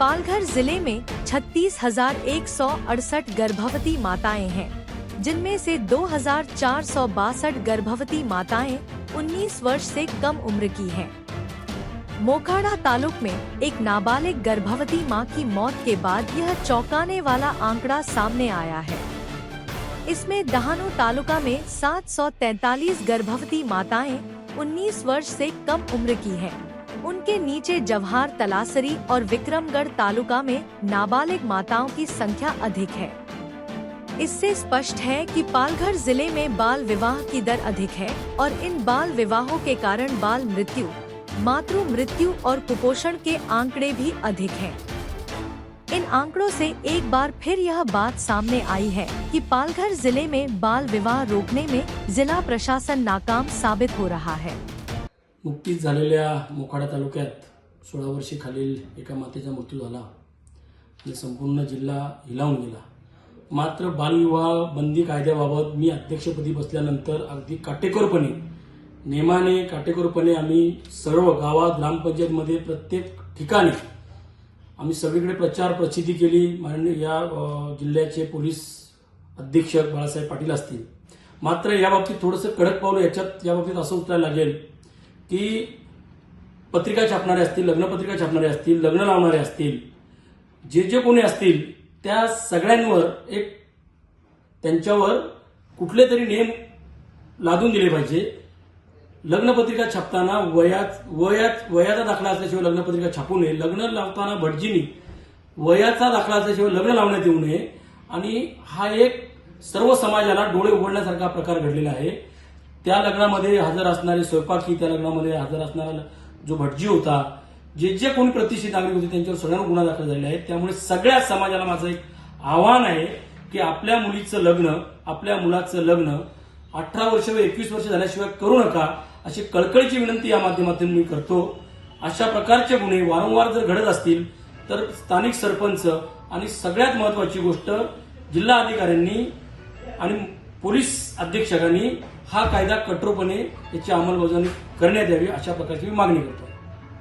पालघर जिले में 36,168 गर्भवती माताएं हैं, जिनमें से 2,462 गर्भवती माताएं 19 वर्ष से कम उम्र की हैं। मोखाड़ा तालुक में एक नाबालिग गर्भवती मां की मौत के बाद यह चौंकाने वाला आंकड़ा सामने आया है। इसमें दहानू तालुका में 743 गर्भवती माताएं 19 वर्ष से कम उम्र की हैं। उनके नीचे जवाहर तलासरी और विक्रमगढ़ तालुका में नाबालिग माताओं की संख्या अधिक है। इससे स्पष्ट है कि पालघर जिले में बाल विवाह की दर अधिक है और इन बाल विवाहों के कारण बाल मृत्यु, मातृ मृत्यु और कुपोषण के आंकड़े भी अधिक हैं। इन आंकड़ों से एक बार फिर यह बात सामने आई है कि पालघर जिले में बाल विवाह रोकने में जिला प्रशासन नाकाम साबित हो रहा है। नुकतीच झालेल्या मोखाडा तालुक्यात 16 वर्षीखालील एका मातेचा मृत्यू झाला आणि संपूर्ण जिल्हा हिलावून गेला। मात्र बालविवाह बंदी कायद्याबाबत मी अध्यक्षपदी बसल्यानंतर अगदी काटेकोरपणे आम्ही सर्व गावात ग्रामपंचायतमध्ये प्रत्येक ठिकाणी आम्ही सगळीकडे प्रचार प्रसिद्धी केली। माननीय या जिल्ह्याचे पोलीस अधीक्षक बाळासाहेब पाटील असतील। मात्र याबाबतीत थोडंसं कडक पाऊल याबाबतीत असं उचलायला लागेल की पत्रिका छापणारे असतील, लग्नपत्रिका छापणारे असतील, लग्न लावणारे असतील, जे कोणी असतील त्या सगळ्यांवर त्यांच्यावर कुठले तरी नियम लादून दिले पाहिजे। लग्नपत्रिका छापताना वयाचा दाखला असल्याशिवाय लग्नपत्रिका छापू नये। लग्न लावताना भटजींनी वयाचा दाखला असल्याशिवाय लग्न लावण्यात येऊ नये। आणि हा एक सर्व समाजाला डोळे उघडण्यासारखा प्रकार घडलेला आहे। त्या लग्नामध्ये हजर असणारे स्वयंपाकी, त्या लग्नामध्ये हजर असणारा जो भटजी होता, जे कोणी प्रतिष्ठित नागरिक होते त्यांच्यावर सगळ्यांना गुन्हा दाखल झालेला आहे। त्यामुळे सगळ्या समाजाला माझं एक आव्हान आहे की आपल्या मुलीचं लग्न, आपल्या मुलाचं लग्न 18 वर्ष व 21 वर्ष झाल्याशिवाय करू नका, अशी कळकळीची विनंती या माध्यमातून मी करतो। अशा प्रकारचे गुन्हे वारंवार जर घडत असतील तर स्थानिक सरपंच आणि सगळ्यात महत्त्वाची गोष्ट जिल्हा अधिकाऱ्यांनी आणि पोलीस अधीक्षकांनी हा कायदा कठोरपणे याची अंमलबजावणी करण्यात यावी, अशा प्रकारची मी मागणी करतो।